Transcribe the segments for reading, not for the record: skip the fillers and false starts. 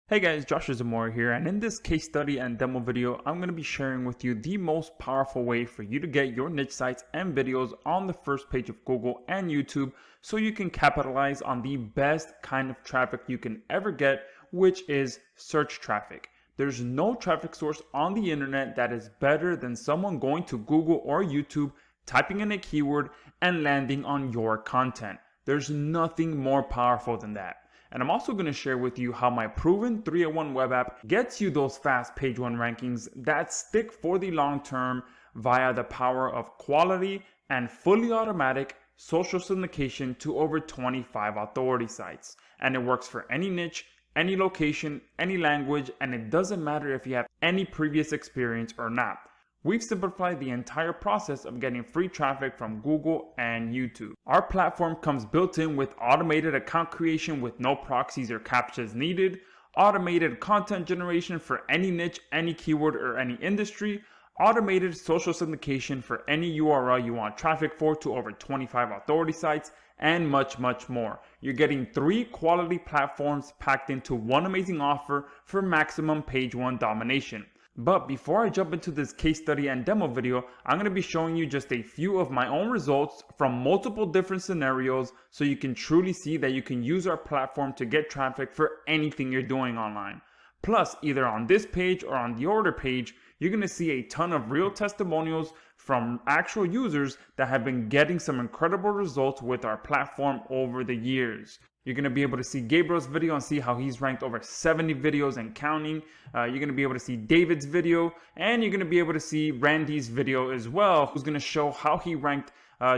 Hey guys, Joshua Zamora here, and in this case study and demo video, I'm going to be sharing with you the most powerful way for you to get your niche sites and videos on the first page of Google and YouTube so you can capitalize on the best kind of traffic you can ever get, which is search traffic. There's no traffic source on the internet that is better than someone going to Google or YouTube, typing in a keyword, and landing on your content. There's nothing more powerful than that. And I'm also going to share with you how my proven 3-in-1 web app gets you those fast page one rankings that stick for the long term via the power of quality and fully automatic social syndication to over 25 authority sites. And it works for any niche, any location, any language, and it doesn't matter if you have any previous experience or not. We've simplified the entire process of getting free traffic from Google and YouTube. Our platform comes built in with automated account creation with no proxies or captchas needed, automated content generation for any niche, any keyword, or any industry, automated social syndication for any URL you want traffic for to over 25 authority sites, and much, much more. You're getting 3 quality platforms packed into one amazing offer for maximum page one domination. But before I jump into this case study and demo video, I'm going to be showing you just a few of my own results from multiple different scenarios so you can truly see that you can use our platform to get traffic for anything you're doing online. Plus, either on this page or on the order page, you're going to see a ton of real testimonials from actual users that have been getting some incredible results with our platform over the years. You're going to be able to see Gabriel's video and see how he's ranked over 70 videos and counting. You're going to be able to see David's video, and you're going to be able to see Randy's video as well, who's going to show how he ranked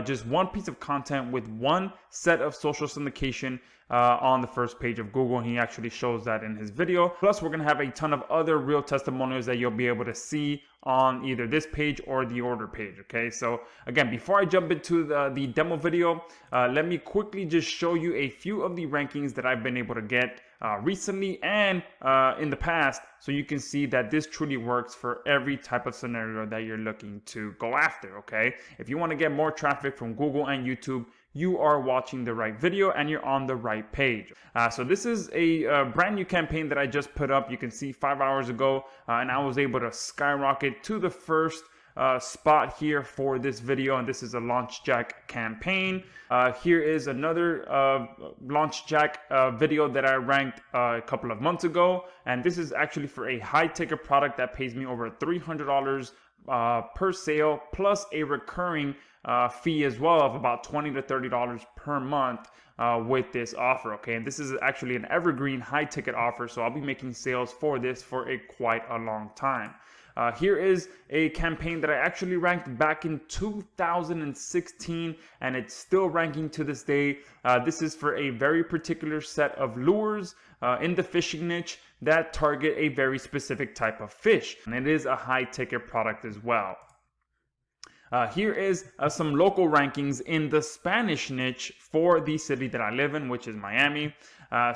just one piece of content with one set of social syndication on the first page of Google, and he actually shows that in his video. Plus, we're going to have a ton of other real testimonials that you'll be able to see on either this page or the order page. Okay, so again, before I jump into the demo video, let me quickly just show you a few of the rankings that I've been able to get recently and in the past, so you can see that this truly works for every type of scenario that you're looking to go after. Okay, if you want to get more traffic from Google and YouTube, you are watching the right video and you're on the right page. So this is a brand new campaign that I just put up. You can see 5 hours ago, and I was able to skyrocket to the first spot here for this video, and this is a Launch Jack campaign. Here is another Launch Jack video that I ranked a couple of months ago, and this is actually for a high ticket product that pays me over $300 per sale, plus a recurring fee as well of about $20 to $30 per month with this offer. Okay, and this is actually an evergreen high ticket offer, so I'll be making sales for this for quite a long time. Here is a campaign that I actually ranked back in 2016, and it's still ranking to this day. This is for a very particular set of lures in the fishing niche that target a very specific type of fish, and it is a high ticket product as well. Here is some local rankings in the Spanish niche for the city that I live in, which is Miami.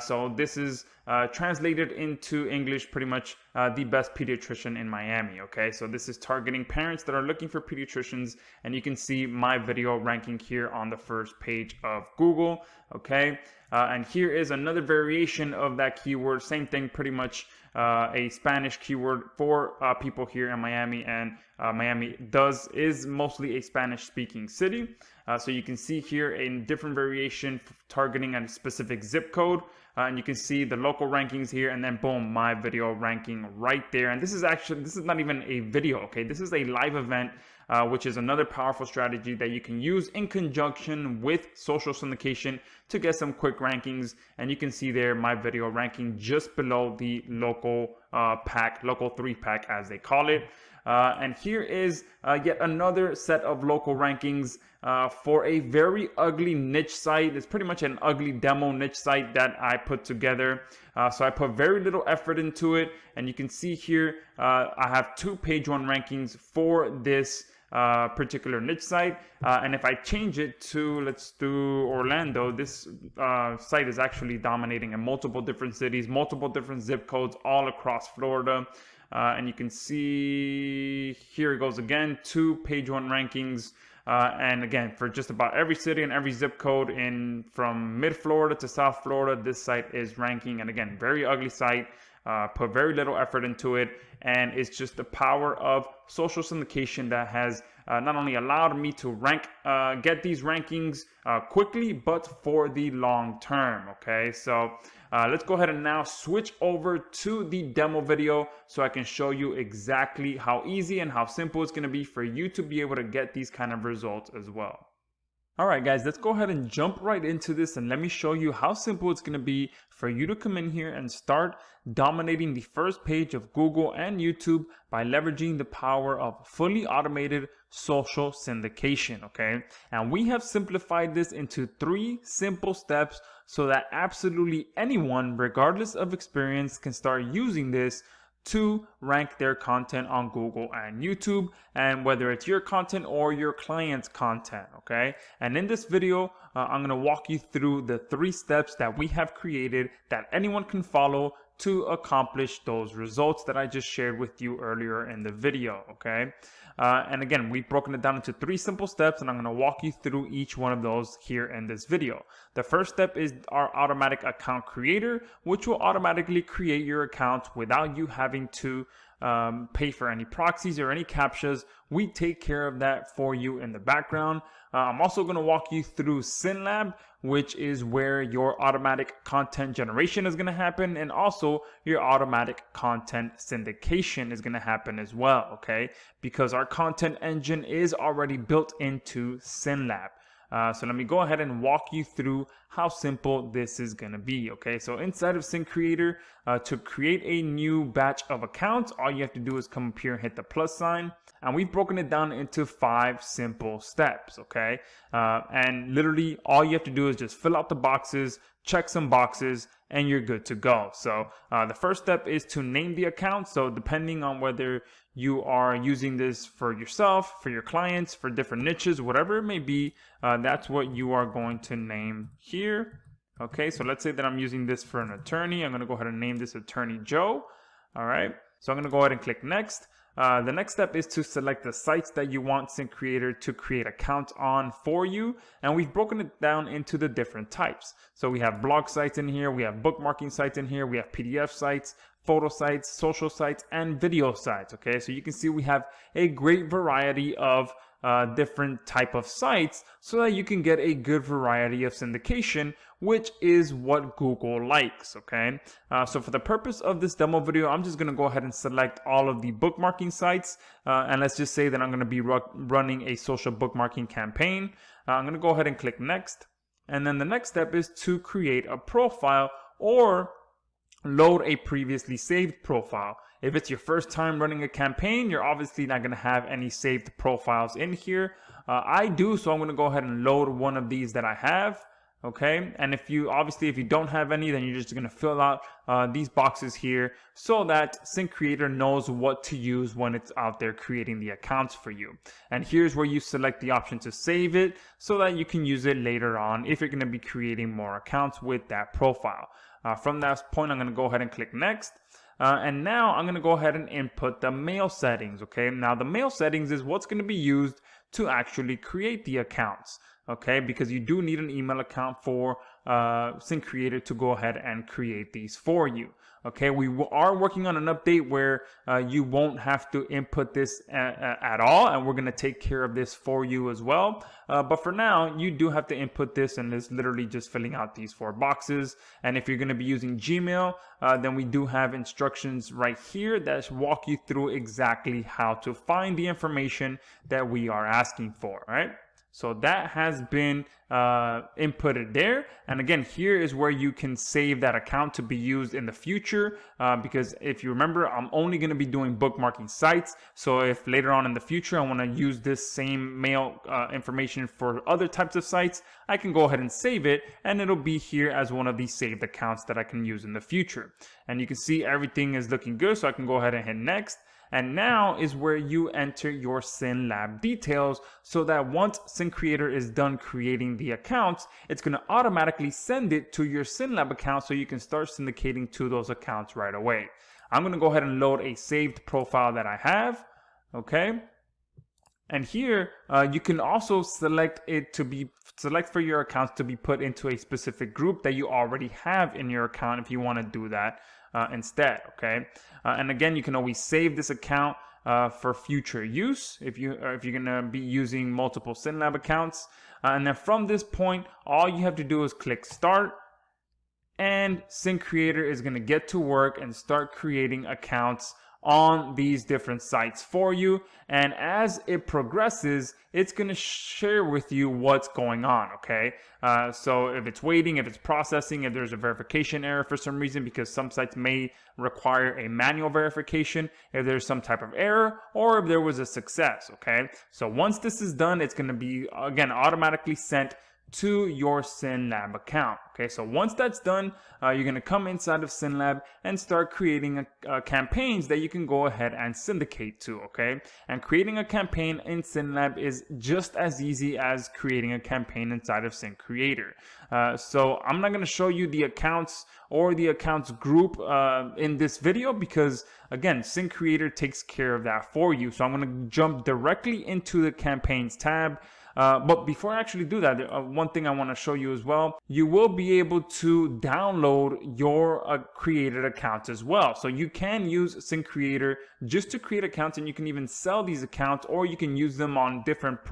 So this is translated into English, pretty much the best pediatrician in Miami. Okay, so this is targeting parents that are looking for pediatricians, and you can see my video ranking here on the first page of Google. Okay, and here is another variation of that keyword, same thing, pretty much a Spanish keyword for people here in Miami, and Miami is mostly a Spanish speaking city. So you can see here a different variation targeting a specific zip code, and you can see the local rankings here, and then boom, my video ranking right there. And this is not even a video. Okay, this is a live event, which is another powerful strategy that you can use in conjunction with social syndication to get some quick rankings. And you can see there my video ranking just below the local local 3-pack as they call it. And here is yet another set of local rankings for a very ugly niche site. It's pretty much an ugly demo niche site that I put together. So I put very little effort into it, and you can see here I have 2 page one rankings for this particular niche site, and if I change it to, let's do Orlando, this site is actually dominating in multiple different cities, multiple different zip codes all across Florida. And you can see here it goes again, 2 page one rankings And again, for just about every city and every zip code from mid-Florida to South Florida, this site is ranking. And again, very ugly site. Put very little effort into it, and it's just the power of social syndication that has not only allowed me to get these rankings quickly, but for the long term. Okay, so let's go ahead and now switch over to the demo video so I can show you exactly how easy and how simple it's going to be for you to be able to get these kind of results as well. Alright guys, let's go ahead and jump right into this, and let me show you how simple it's going to be for you to come in here and start dominating the first page of Google and YouTube by leveraging the power of fully automated social syndication. Okay, and we have simplified this into 3 simple steps so that absolutely anyone, regardless of experience, can start using this to rank their content on Google and YouTube, and whether it's your content or your client's content. Okay, and in this video I'm going to walk you through the 3 steps that we have created that anyone can follow to accomplish those results that I just shared with you earlier in the video. Okay, and again, we've broken it down into 3 simple steps, and I'm going to walk you through each one of those here in this video. The first step is our automatic account creator, which will automatically create your account without you having to pay for any proxies or any captchas. We take care of that for you in the background. I'm also going to walk you through SyndLab, which is where your automatic content generation is going to happen, and also your automatic content syndication is going to happen as well. Okay, because our content engine is already built into SyndLab. So let me go ahead and walk you through how simple this is going to be. Okay, so inside of SyndCreator, to create a new batch of accounts, all you have to do is come up here and hit the plus sign. And we've broken it down into 5 simple steps. Okay, and literally all you have to do is just fill out the boxes, check some boxes, and you're good to go. So the first step is to name the account. So depending on whether you are using this for yourself, for your clients, for different niches, whatever it may be, that's what you are going to name here. Okay, so let's say that I'm using this for an attorney. I'm going to go ahead and name this Attorney Joe. All right, so I'm going to go ahead and click next. The next step is to select the sites that you want SyndCreator to create accounts on for you, and we've broken it down into the different types. So we have blog sites in here, we have bookmarking sites in here, we have PDF sites, photo sites, social sites, and video sites. Okay, so you can see we have a great variety of different type of sites so that you can get a good variety of syndication, which is what Google likes. Okay, so for the purpose of this demo video, I'm just going to go ahead and select all of the bookmarking sites, and let's just say that I'm going to be running a social bookmarking campaign. I'm going to go ahead and click next, and then the next step is to create a profile or load a previously saved profile. If it's your first time running a campaign, you're obviously not going to have any saved profiles in here. I do, so I'm going to go ahead and load one of these that I have. Okay, and if you don't have any, then you're just going to fill out these boxes here so that SyndCreator knows what to use when it's out there creating the accounts for you. And here's where you select the option to save it so that you can use it later on if you're going to be creating more accounts with that profile. From that point, I'm going to go ahead and click next. And now I'm going to go ahead and input the mail settings. Okay, now the mail settings is what's going to be used to actually create the accounts. Okay, because you do need an email account for SyndCreator to go ahead and create these for you. Okay, we are working on an update where you won't have to input this at all, and we're going to take care of this for you as well. But for now, you do have to input this, and it's literally just filling out these 4 boxes. And if you're going to be using Gmail, then we do have instructions right here that walk you through exactly how to find the information that we are asking for. All right. So that has been inputted there. And again, here is where you can save that account to be used in the future. Because if you remember, I'm only going to be doing bookmarking sites. So if later on in the future, I want to use this same mail information for other types of sites, I can go ahead and save it, and it'll be here as one of these saved accounts that I can use in the future. And you can see everything is looking good. So I can go ahead and hit next. And now is where you enter your SyndLab details so that once SyndCreator is done creating the accounts, it's going to automatically send it to your SyndLab account so you can start syndicating to those accounts right away. I'm going to go ahead and load a saved profile that I have. Okay. And here you can also select for your accounts to be put into a specific group that you already have in your account if you want to do that instead. Okay, and again, you can always save this account for future use if you're gonna be using multiple SyndLab accounts. And then from this point, all you have to do is click Start, and SyndCreator is gonna get to work and start creating accounts on these different sites for you. And as it progresses, it's going to share with you what's going on. Okay, so if it's waiting, if it's processing, if there's a verification error for some reason, because some sites may require a manual verification, if there's some type of error, or if there was a success. Okay, so once this is done, it's going to be again automatically sent to your SyndLab account. Okay, so once that's done, you're going to come inside of SyndLab and start creating campaigns that you can go ahead and syndicate to. Okay, and creating a campaign in SyndLab is just as easy as creating a campaign inside of SyndCreator. So I'm not going to show you the accounts or the accounts group in this video, because again, SyndCreator takes care of that for you. So I'm going to jump directly into the campaigns tab. But before I actually do that, one thing I want to show you as well, you will be able to download your created accounts as well. So you can use SyndCreator just to create accounts, and you can even sell these accounts, or you can use them on different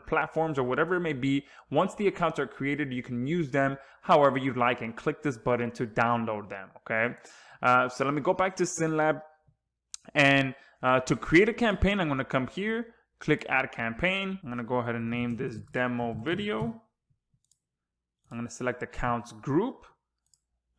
platforms or whatever it may be. Once the accounts are created, you can use them however you'd like and click this button to download them. Okay, so let me go back to SyndLab, and to create a campaign, I'm going to come here, click Add Campaign. I'm going to go ahead and name this Demo Video. I'm going to select Accounts Group.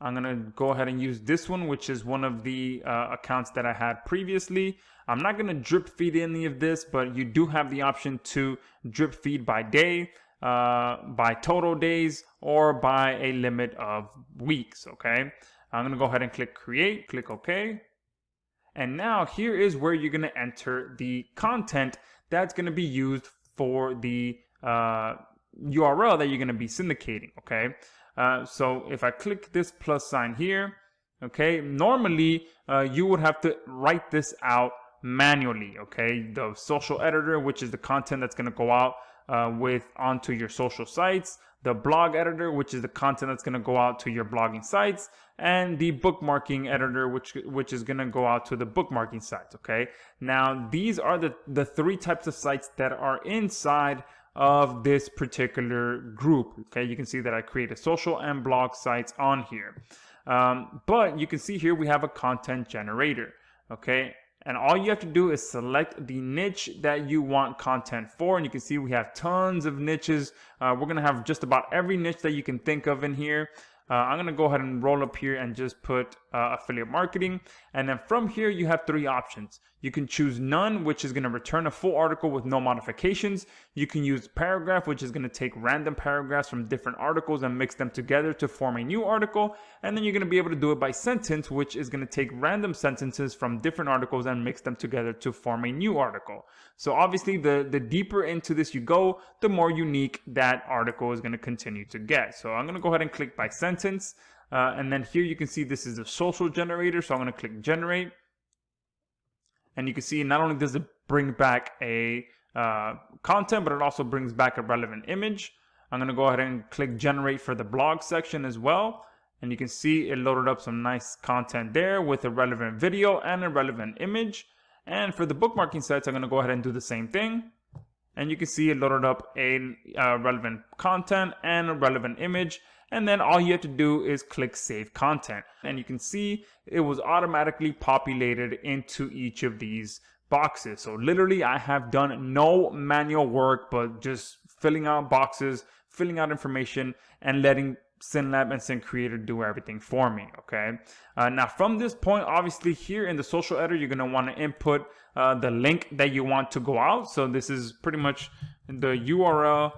I'm going to go ahead and use this one, which is one of the accounts that I had previously. I'm not going to drip feed any of this, but you do have the option to drip feed by day, by total days, or by a limit of weeks. Okay, I'm going to go ahead and click Create, click OK. And now here is where you're going to enter the content that's going to be used for the URL that you're going to be syndicating. Okay, so if I click this plus sign here, okay, normally you would have to write this out manually. Okay, the social editor, which is the content that's going to go out onto your social sites, the blog editor, which is the content that's going to go out to your blogging sites, and the bookmarking editor, which is going to go out to the bookmarking sites. Okay, now these are the three types of sites that are inside of this particular group. Okay, you can see that I created social and blog sites on here, but you can see here we have a content generator. Okay, and all you have to do is select the niche that you want content for. And you can see we have tons of niches. We're going to have just about every niche that you can think of in here. I'm going to go ahead and roll up here and just put affiliate marketing. And then from here, you have three options. You can choose none, which is going to return a full article with no modifications. You can use paragraph, which is going to take random paragraphs from different articles and mix them together to form a new article. And then you're going to be able to do it by sentence, which is going to take random sentences from different articles and mix them together to form a new article. So obviously, the deeper into this you go, the more unique that article is going to continue to get. So I'm going to go ahead and click by sentence. And then here you can see this is a social generator. So I'm going to click generate. And you can see not only does it bring back a content, but it also brings back a relevant image. I'm going to go ahead and click generate for the blog section as well. And you can see it loaded up some nice content there with a relevant video and a relevant image. And for the bookmarking sites, I'm going to go ahead and do the same thing. And you can see it loaded up a relevant content and a relevant image. And then all you have to do is click Save Content. And you can see it was automatically populated into each of these boxes. So literally I have done no manual work, but just filling out boxes, filling out information, and letting SyndLab and SyndCreator do everything for me. Okay. Now from this point, obviously here in the social editor, you're going to want to input the link that you want to go out. So this is pretty much the URL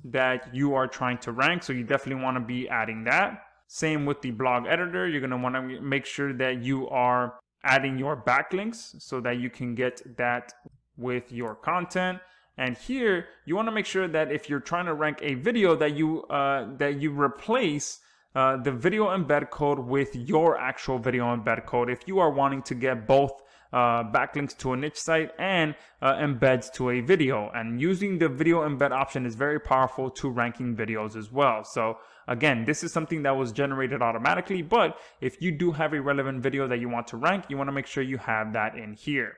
that you are trying to rank. So you definitely want to be adding that. Same with the blog editor. You're going to want to make sure that you are adding your backlinks so that you can get that with your content. And here you want to make sure that if you're trying to rank a video that you replace the video embed code with your actual video embed code if you are wanting to get both backlinks to a niche site, and embeds to a video. And using the video embed option is very powerful to ranking videos as well. So again, this is something that was generated automatically, but if you do have a relevant video that you want to rank, you want to make sure you have that in here.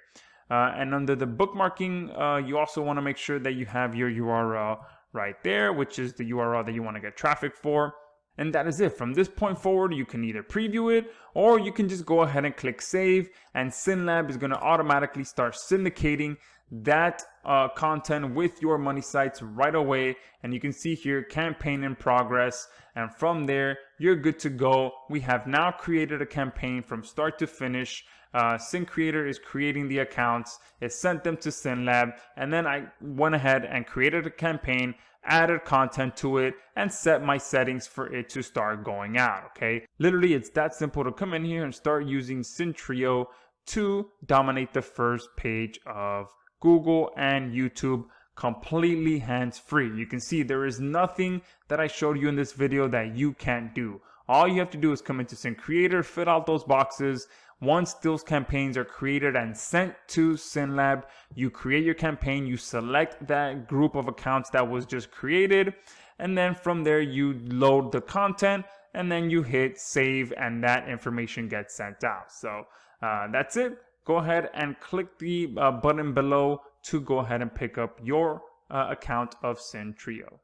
And under the bookmarking, you also want to make sure that you have your URL right there, which is the URL that you want to get traffic for. And that is it. From this point forward, you can either preview it or you can just go ahead and click save, and SyndLab is going to automatically start syndicating that content with your money sites right away. And you can see here, campaign in progress. And from there, you're good to go. We have now created a campaign from start to finish. SyndCreator is creating the accounts, it sent them to SyndLab, and then I went ahead and created a campaign, added content to it, and set my settings for it to start going out. Okay, literally it's that simple to come in here and start using SyndTrio to dominate the first page of Google and YouTube completely hands-free. You can see there is nothing that I showed you in this video that you can't do. All you have to do is come into SyndCreator, fill out those boxes. Once those campaigns are created and sent to SyndLab, you create your campaign, you select that group of accounts that was just created, and then from there you load the content, and then you hit save, and that information gets sent out. So that's it. Go ahead and click the button below to go ahead and pick up your account of SyndTrio.